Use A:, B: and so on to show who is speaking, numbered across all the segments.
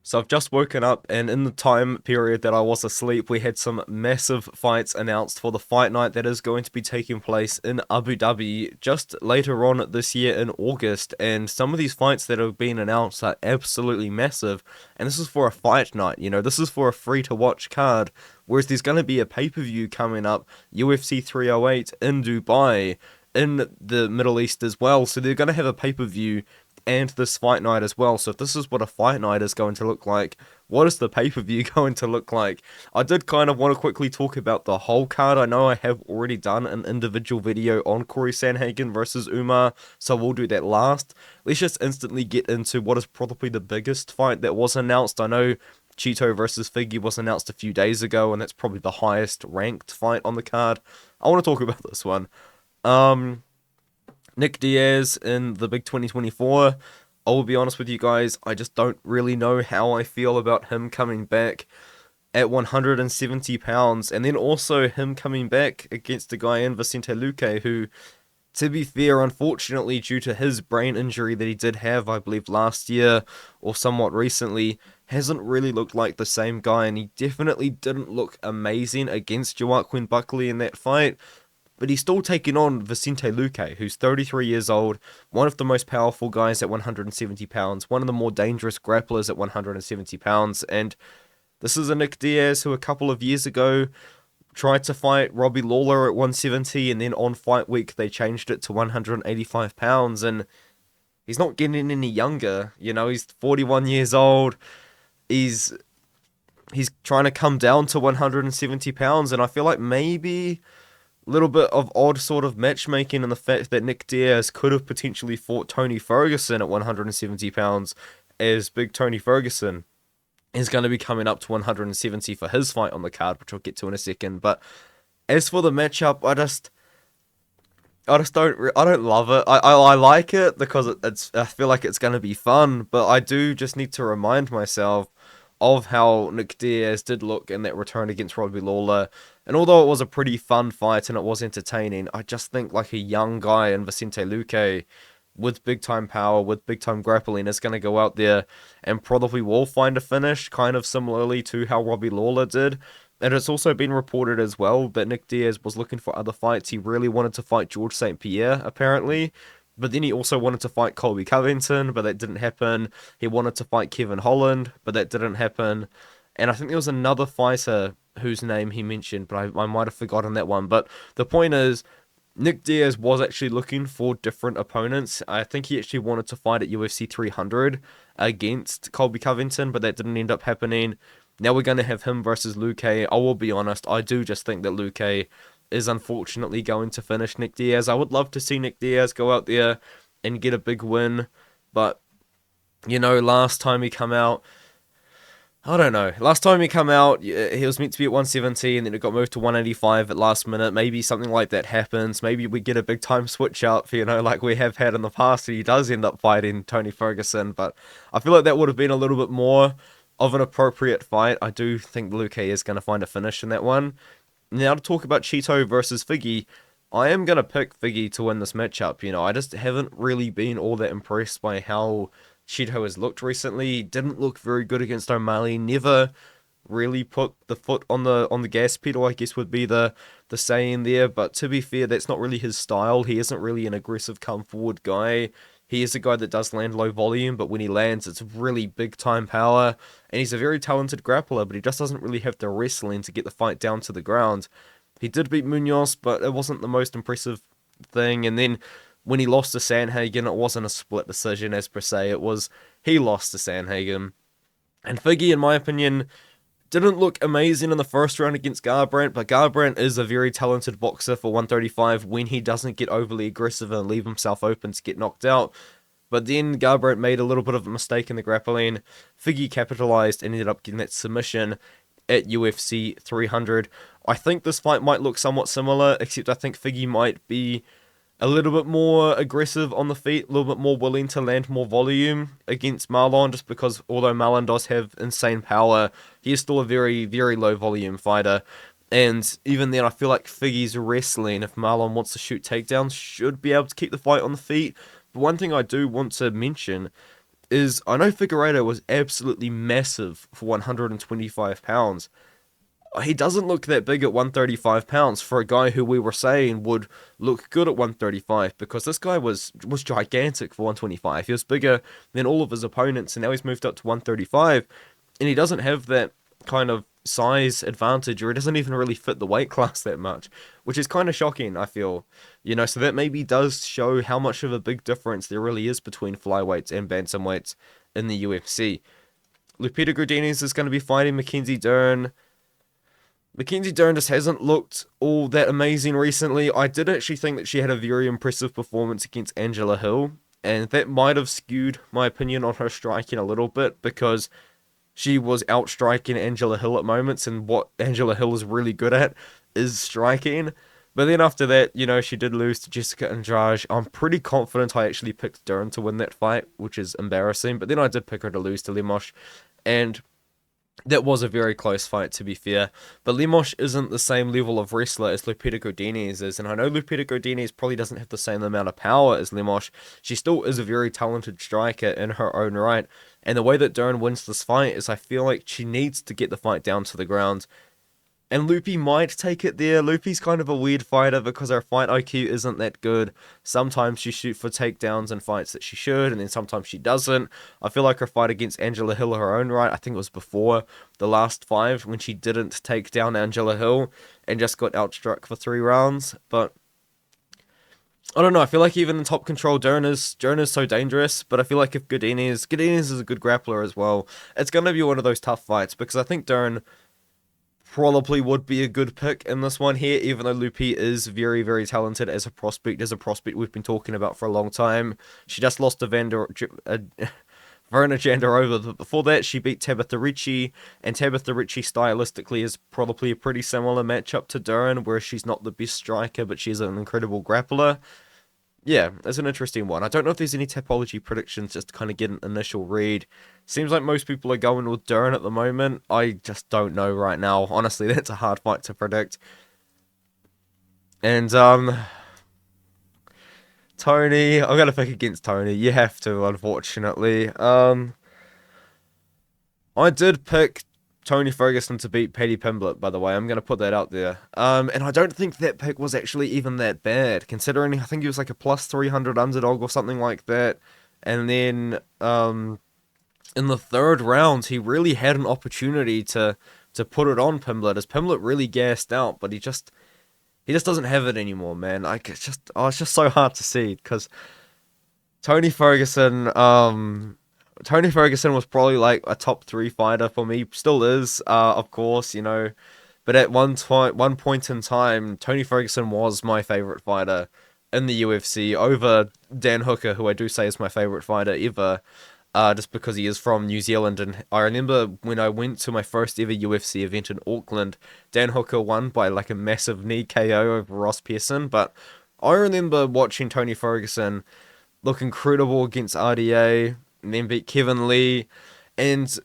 A: So I've just woken up, and in the time period that I was asleep, we had some massive fights announced for the fight night that is going to be taking place in Abu Dhabi just later on this year in August. And some of these fights that have been announced are absolutely massive. And this is for a fight night, this is for a free to watch card. Whereas there's going to be a pay-per-view coming up, UFC 308 in Dubai, in the Middle East as well. So they're going to have a pay-per-view and this fight night as well. So if this is what a fight night is going to look like, what is the pay-per-view going to look like? I did kind of want to quickly talk about the whole card. I know I have already done an individual video on Corey Sandhagen versus Umar, so we'll do that last. Let's just instantly get into what is probably the biggest fight that was announced. I know Cheeto versus Figgy was announced a few days ago, and that's probably the highest ranked fight on the card. I want to talk about this one. Nick Diaz in the big 2024. I will be honest with you guys, I just don't really know how I feel about him coming back at 170 pounds, and then also him coming back against a guy in Vicente Luque who, to be fair, unfortunately, due to his brain injury that he did have, I believe, last year or somewhat recently, hasn't really looked like the same guy, and he definitely didn't look amazing against Joaquin Buckley in that fight. But he's still taking on Vicente Luque, who's 33 years old, one of the most powerful guys at 170 pounds, one of the more dangerous grapplers at 170 pounds, and this is a Nick Diaz who a couple of years ago tried to fight Robbie Lawler at 170, and then on fight week they changed it to 185 pounds, and he's not getting any younger. He's 41 years old. He's trying to come down to 170 pounds, and I feel like maybe little bit of odd sort of matchmaking in the fact that Nick Diaz could have potentially fought Tony Ferguson at 170 pounds, as big Tony Ferguson is going to be coming up to 170 for his fight on the card, which I'll get to in a second. But as for the matchup, I don't love it. I like it because I feel like it's going to be fun, but I do just need to remind myself of how Nick Diaz did look in that return against Robbie Lawler. And although it was a pretty fun fight and it was entertaining, I just think like a young guy in Vicente Luque with big time power, with big time grappling, is going to go out there and probably will find a finish, kind of similarly to how Robbie Lawler did. And it's also been reported as well that Nick Diaz was looking for other fights. He really wanted to fight George St. Pierre, apparently. But then he also wanted to fight Colby Covington, but that didn't happen. He wanted to fight Kevin Holland, but that didn't happen. And I think there was another fighter whose name he mentioned, but I might have forgotten that one. But the point is, Nick Diaz was actually looking for different opponents. I think he actually wanted to fight at UFC 300 against Colby Covington, but that didn't end up happening. Now we're going to have him versus Luque. I will be honest, I do just think that Luque is unfortunately going to finish Nick Diaz. I would love to see Nick Diaz go out there and get a big win, but last time he come out, I don't know. Last time he come out, he was meant to be at 170, and then it got moved to 185 at last minute. Maybe something like that happens. Maybe we get a big time switch up, like we have had in the past, and he does end up fighting Tony Ferguson. But I feel like that would have been a little bit more of an appropriate fight. I do think Luque is going to find a finish in that one. Now to talk about Cheeto versus Figgy, I am going to pick Figgy to win this matchup. I just haven't really been all that impressed by how Cheeto has looked recently. He didn't look very good against O'Malley. Never really put the foot on the gas pedal, I guess would be the saying there. But to be fair, that's not really his style. He isn't really an aggressive come forward guy. He is a guy that does land low volume, but when he lands, it's really big time power. And he's a very talented grappler, but he just doesn't really have the wrestling to get the fight down to the ground. He did beat Munoz, but it wasn't the most impressive thing. And then when he lost to Sandhagen, it wasn't a split decision as per se. It was he lost to Sandhagen. And Figgy, in my opinion, didn't look amazing in the first round against Garbrandt, but Garbrandt is a very talented boxer for 135 when he doesn't get overly aggressive and leave himself open to get knocked out. But then Garbrandt made a little bit of a mistake in the grappling. Figgy capitalized and ended up getting that submission at UFC 300. I think this fight might look somewhat similar, except I think Figgy might be a little bit more aggressive on the feet, a little bit more willing to land more volume against Marlon, just because although Marlon does have insane power, he is still a very, very low volume fighter. And even then, I feel like Figgy's wrestling, if Marlon wants to shoot takedowns, should be able to keep the fight on the feet. But one thing I do want to mention is I know Figueiredo was absolutely massive for 125 pounds. He doesn't look that big at 135 pounds for a guy who we were saying would look good at 135, because this guy was gigantic for 125. He was bigger than all of his opponents, and now he's moved up to 135, and he doesn't have that kind of size advantage, or he doesn't even really fit the weight class that much, which is kind of shocking, I feel. So that maybe does show how much of a big difference there really is between flyweights and bantamweights in the UFC. Lupita Godinez is going to be fighting Mackenzie Dern. Mackenzie Dern just hasn't looked all that amazing recently. I did actually think that she had a very impressive performance against Angela Hill, and that might have skewed my opinion on her striking a little bit, because she was outstriking Angela Hill at moments, and what Angela Hill is really good at is striking. But then after that, she did lose to Jessica Andrade. I'm pretty confident I actually picked Dern to win that fight, which is embarrassing. But then I did pick her to lose to Lemos, and that was a very close fight, to be fair. But Lemos isn't the same level of wrestler as Lupita Godinez is. And I know Lupita Godinez probably doesn't have the same amount of power as Lemos. She still is a very talented striker in her own right. And the way that Dern wins this fight is, I feel like she needs to get the fight down to the ground. And Loopy might take it there. Loopy's kind of a weird fighter because her fight IQ isn't that good. Sometimes she shoots for takedowns in fights that she should, and then sometimes she doesn't. I feel like her fight against Angela Hill in her own right, I think it was before the last 5, when she didn't take down Angela Hill and just got outstruck for 3 rounds. But I don't know, I feel like even in top control, Dern is so dangerous, but I feel like if Godinez is a good grappler as well, it's going to be one of those tough fights, because I think Dern probably would be a good pick in this one here, even though Lupi is very, very talented as a prospect we've been talking about for a long time. She just lost to Verna Jandarova, but before that she beat Tabitha Ricci, and Tabitha Ricci stylistically is probably a pretty similar matchup to Dern, where she's not the best striker, but she's an incredible grappler. Yeah, it's an interesting one. I don't know if there's any Tapology predictions, just to kind of get an initial read. Seems like most people are going with Dern at the moment. I just don't know right now. Honestly, that's a hard fight to predict. And, Tony, I'm going to pick against Tony. You have to, unfortunately. I did pick Tony Ferguson to beat Paddy Pimblett, by the way. I'm going to put that out there. And I don't think that pick was actually even that bad, considering I think he was like a plus 300 underdog or something like that. And then in the 3rd round, he really had an opportunity to put it on Pimblett, as Pimblett really gassed out, but he just doesn't have it anymore, man. It's just so hard to see, because Tony Ferguson was probably like a top 3 fighter for me. Still is, of course, But at one point in time, Tony Ferguson was my favorite fighter in the UFC over Dan Hooker, who I do say is my favorite fighter ever, just because he is from New Zealand. And I remember when I went to my first ever UFC event in Auckland, Dan Hooker won by like a massive knee KO over Ross Pearson. But I remember watching Tony Ferguson look incredible against RDA, and then beat Kevin Lee, and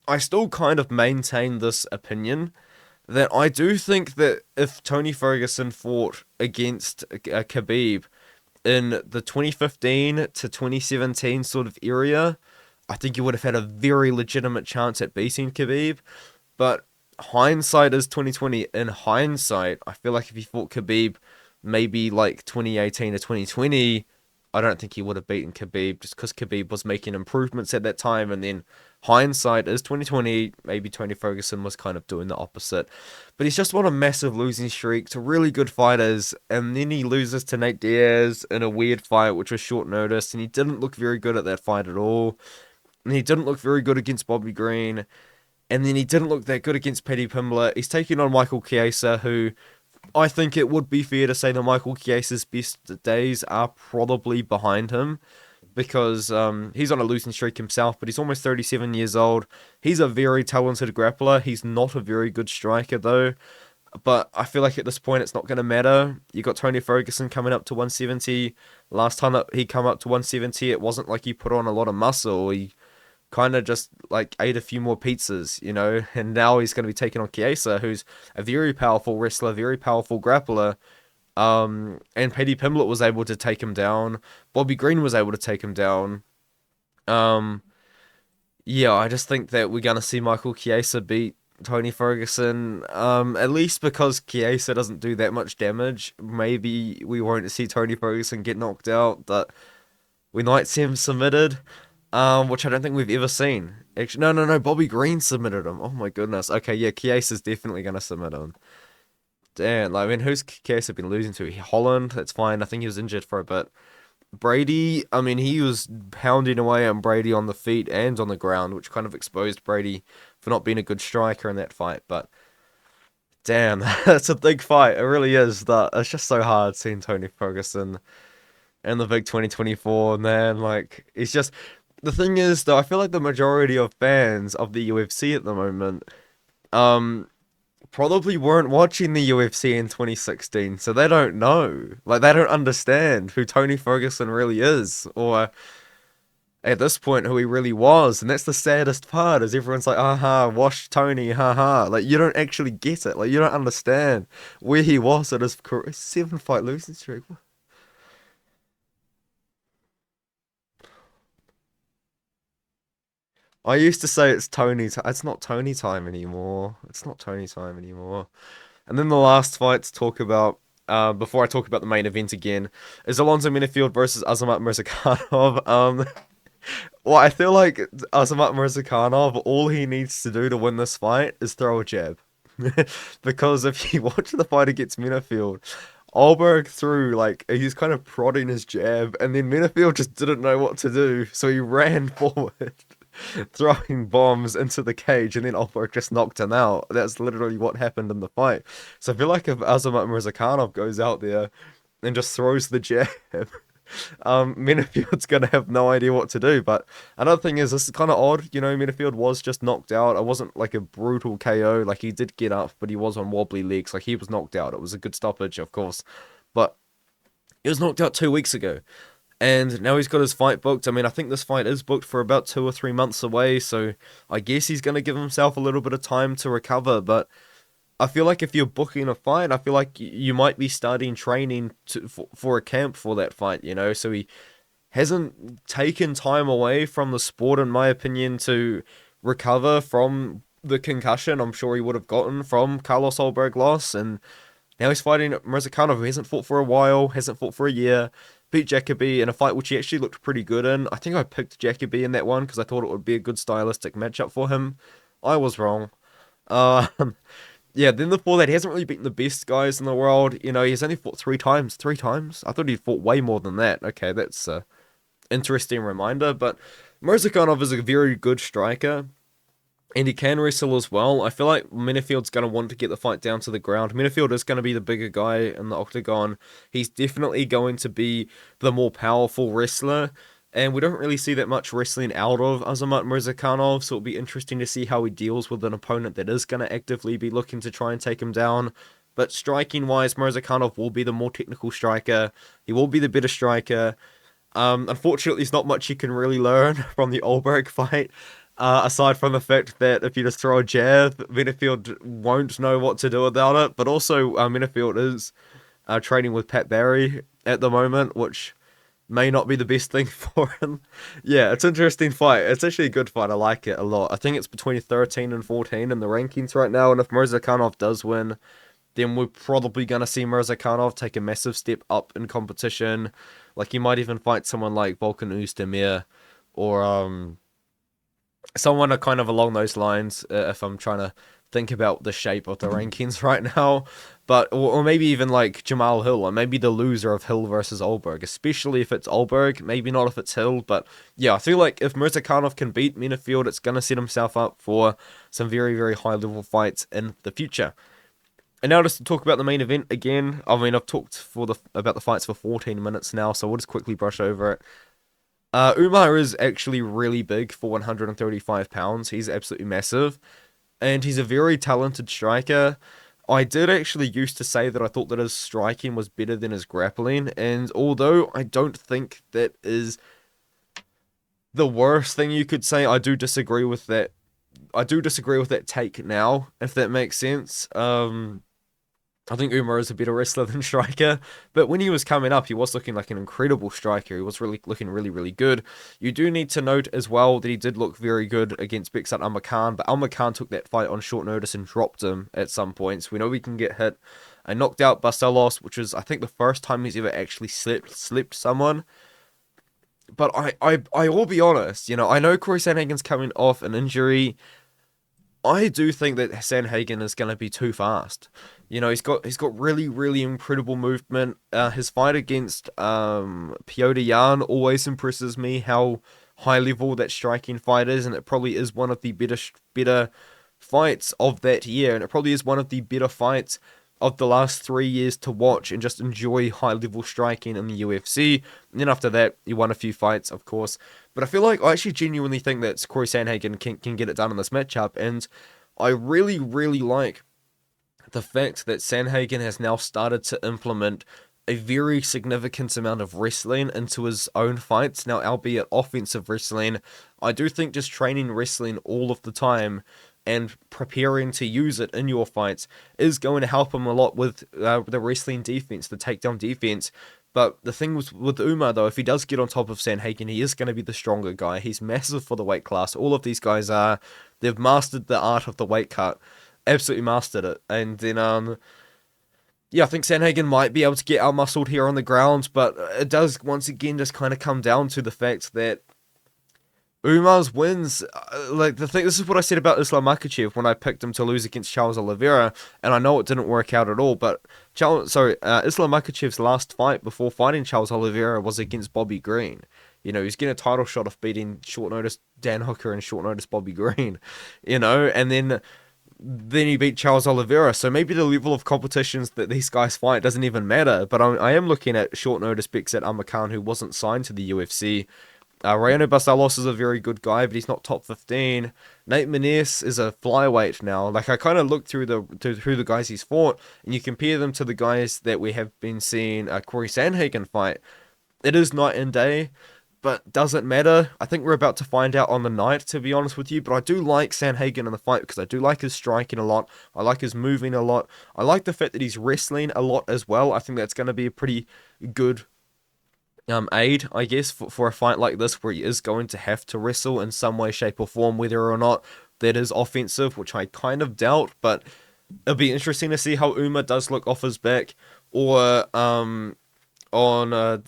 A: I still kind of maintain this opinion that I do think that if Tony Ferguson fought against Khabib in the 2015 to 2017 sort of area, I think he would have had a very legitimate chance at beating Khabib. But hindsight is 2020. In hindsight, I feel like if he fought Khabib maybe like 2018 to 2020, I don't think he would have beaten Khabib, just because Khabib was making improvements at that time. And then hindsight is 2020. Maybe Tony Ferguson was kind of doing the opposite. But he's just on a massive losing streak to really good fighters. And then he loses to Nate Diaz in a weird fight, which was short notice. And he didn't look very good at that fight at all. And he didn't look very good against Bobby Green. And then he didn't look that good against Paddy Pimblett. He's taking on Michael Chiesa, who I think it would be fair to say that Michael Chiesa's best days are probably behind him, because he's on a losing streak himself, but he's almost 37 years old. He's a very talented grappler. He's not a very good striker, though. But I feel like at this point it's not going to matter. You got Tony Ferguson coming up to 170. Last time that he come up to 170, it wasn't like he put on a lot of muscle. He kind of just like ate a few more pizzas, and now he's going to be taking on Chiesa, who's a very powerful wrestler, very powerful grappler. And Paddy Pimblett was able to take him down. Bobby Green was able to take him down. Yeah, I just think that we're gonna see Michael Chiesa beat Tony Ferguson. At least because Chiesa doesn't do that much damage. Maybe we won't see Tony Ferguson get knocked out, but we might see him submitted. Which I don't think we've ever seen. Actually, no, no, no. Bobby Green submitted him. Oh my goodness. Okay, yeah, Chiesa's definitely gonna submit him. Damn, like, I mean, who's Chiesa been losing to? Holland. That's fine. I think he was injured for a bit. Brady, I mean, he was pounding away on Brady on the feet and on the ground, which kind of exposed Brady for not being a good striker in that fight. But damn, that's a big fight. It really is. That it's just so hard seeing Tony Ferguson in the big 2024, man. Like, it's just the thing is though, I feel like the majority of fans of the UFC at the moment, um, probably weren't watching the UFC in 2016, so they don't know. Like, they don't understand who Tony Ferguson really is, or at this point, who he really was. And that's the saddest part, is everyone's like, aha, wash Tony, haha. Like, you don't actually get it. Like, you don't understand where he was at his career. 7 fight losing streak. I used to say it's Tony. It's not Tony time anymore. It's not Tony time anymore. And then the last fight to talk about, before I talk about the main event again, is Alonzo Menifield versus Azamat Murzakanov. Well, I feel like Azamat Murzakanov, all he needs to do to win this fight is throw a jab. Because if you watch the fight against Menifield, Alberg threw, like, he's kind of prodding his jab, and then Menifield just didn't know what to do, so he ran forward, throwing bombs into the cage, and then Alberg just knocked him out. That's literally what happened in the fight. So I feel like if Azamat Murzakanov goes out there and just throws the jab, Minifield's gonna have no idea what to do. But another thing is, this is kind of odd. You know, Minifield was just knocked out. It wasn't like a brutal KO. Like, he did get up, but he was on wobbly legs. Like, he was knocked out. It was a good stoppage, of course, but he was knocked out 2 weeks ago. And now he's got his fight booked. I mean, I think this fight is booked for about 2 or 3 months away. So I guess he's going to give himself a little bit of time to recover. But I feel like if you're booking a fight, I feel like you might be starting training for a camp for that fight, you know? So he hasn't taken time away from the sport, in my opinion, to recover from the concussion I'm sure he would have gotten from Carlos Ulberg loss. And now he's fighting Mirzakhanov, who hasn't fought for a while, hasn't fought for a year, beat Jacoby in a fight which he actually looked pretty good in. I think I picked Jacoby in that one because I thought it would be a good stylistic matchup for him. I was wrong. Um, yeah, then before that, he hasn't really beaten the best guys in the world. You know, he's only fought 3 times. 3 times? I thought he'd fought way more than that. Okay, that's a interesting reminder. But Mirzakhanov is a very good striker, and he can wrestle as well. I feel like Minifield's going to want to get the fight down to the ground. Minifield is going to be the bigger guy in the octagon. He's definitely going to be the more powerful wrestler. And we don't really see that much wrestling out of Azamat Mirzakhanov, so it'll be interesting to see how he deals with an opponent that is going to actively be looking to try and take him down. But striking-wise, Mirzakhanov will be the more technical striker. He will be the better striker. Unfortunately, there's not much you can really learn from the Olberg fight, aside from the fact that if you just throw a jab, Minifield won't know what to do about it. But also, Minifield is training with Pat Barry at the moment, which may not be the best thing for him. Yeah, it's an interesting fight. It's actually a good fight. I like it a lot. I think it's between 13 and 14 in the rankings right now, and if Mirzakhanov does win, then we're probably going to see Mirzakhanov take a massive step up in competition. Like, he might even fight someone like Volkan Oezdemir, or someone kind of along those lines, if I'm trying to think about the shape of the rankings right now. But, or maybe even like Jamal Hill, or maybe the loser of Hill versus Olberg, especially if it's Olberg, maybe not if it's Hill. But yeah, I feel like if Mirzakhanov can beat Minifield, it's going to set himself up for some very, very high level fights in the future. And now just to talk about the main event again. I mean, I've talked about the fights for 14 minutes now, so we'll just quickly brush over it. Umar is actually really big for 135 pounds. He's absolutely massive, and he's a very talented striker. I did actually used to say that I thought that his striking was better than his grappling, and although I don't think that is the worst thing you could say, I do disagree with that. I do disagree with that take now, if that makes sense. I think Umar is a better wrestler than striker, but when he was coming up, he was looking like an incredible striker. He was really looking really good. You do need to note as well that he did look very good against Bekzat Almakhan, but Almakhan took that fight on short notice and dropped him at some points. We know he can get hit. I knocked out Barcelos, which was, I think, the first time he's ever actually slipped someone. But I will be honest, I know Corey Sandhagen's coming off an injury. I do think that Sandhagen is going to be too fast. He's got really incredible movement. His fight against Piotr Jan always impresses me how high level that striking fight is, and it probably is one of the better fights of that year, and it probably is one of the better fights of the last 3 years to watch and just enjoy high level striking in the UFC. And then after that, he won a few fights, of course. But I actually genuinely think that Corey Sandhagen can get it done in this matchup. And I really like the fact that Sandhagen has now started to implement a very significant amount of wrestling into his own fights. Now, albeit offensive wrestling, I do think just training wrestling all of the time and preparing to use it in your fights is going to help him a lot with the wrestling defense, the takedown defense. But the thing with Umar, though, if he does get on top of Sandhagen, he is going to be the stronger guy. He's massive for the weight class. All of these guys are. They've mastered the art of the weight cut. Absolutely mastered it. And then, yeah, I think Sandhagen might be able to get out-muscled here on the ground, but it does, once again, just kind of come down to the fact that Umar's wins, this is what I said about Islam Makhachev when I picked him to lose against Charles Oliveira, and I know it didn't work out at all, but Islam Makhachev's last fight before fighting Charles Oliveira was against Bobby Green. He's getting a title shot of beating short notice Dan Hooker and short notice Bobby Green, and then he beat Charles Oliveira, so maybe the level of competitions that these guys fight doesn't even matter, but I am looking at short notice Bekzat Almakhan, who wasn't signed to the UFC. Rayano Barcelos is a very good guy, but he's not top 15. Nate Maness is a flyweight now. I kind of looked through the guys he's fought, and you compare them to the guys that we have been seeing Corey Sandhagen fight. It is night and day, but doesn't matter. I think we're about to find out on the night, to be honest with you, but I do like Sandhagen in the fight because I do like his striking a lot. I like his moving a lot. I like the fact that he's wrestling a lot as well. I think that's going to be a pretty good aid, I guess, for a fight like this where he is going to have to wrestle in some way, shape, or form, whether or not that is offensive, which I kind of doubt, but it'll be interesting to see how Umar does look off his back, or on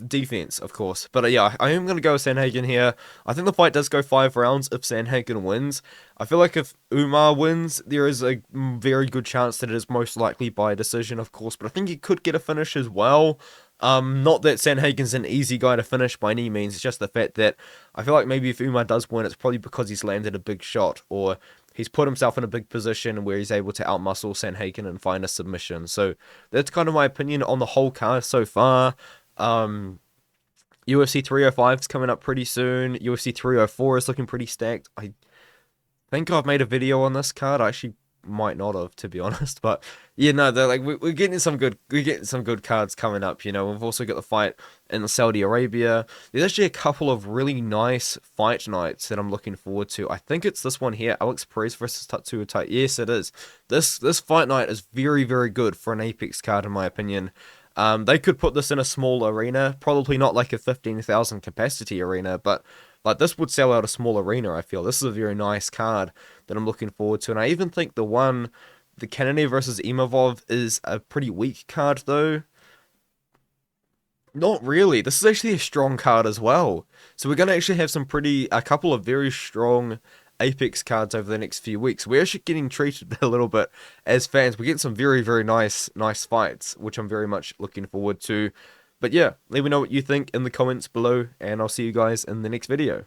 A: defense, of course. But yeah, I am going to go with Sandhagen here. I think the fight does go 5 rounds if Sandhagen wins. I feel like if Umar wins, there is a very good chance that it is most likely by decision, of course, but I think he could get a finish as well. Not that Sandhagen's an easy guy to finish by any means, it's just the fact that I feel like maybe if Umar does win, it's probably because he's landed a big shot, or he's put himself in a big position where he's able to outmuscle Sandhagen and find a submission. So that's kind of my opinion on the whole card so far. UFC 305 is coming up pretty soon. UFC 304 is looking pretty stacked. I think I've made a video on this card. I actually might not have, to be honest, but yeah, no, they're we're getting some good cards coming up. We've also got the fight in Saudi Arabia. There's actually a couple of really nice fight nights that I'm looking forward to. I think it's this one here, Alex Perez versus Tatsuya Tai. Yes, it is. This fight night is very good for an Apex card, in my opinion. They could put this in a small arena, probably not like a 15,000 capacity arena, but this would sell out a small arena, I feel. This is a very nice card that I'm looking forward to. And I even think the Cannonier versus Imavov is a pretty weak card, though. Not really. This is actually a strong card as well. So we're going to actually have a couple of very strong Apex cards over the next few weeks. We're actually getting treated a little bit as fans. We're getting some very nice fights, which I'm very much looking forward to. But yeah, let me know what you think in the comments below, and I'll see you guys in the next video.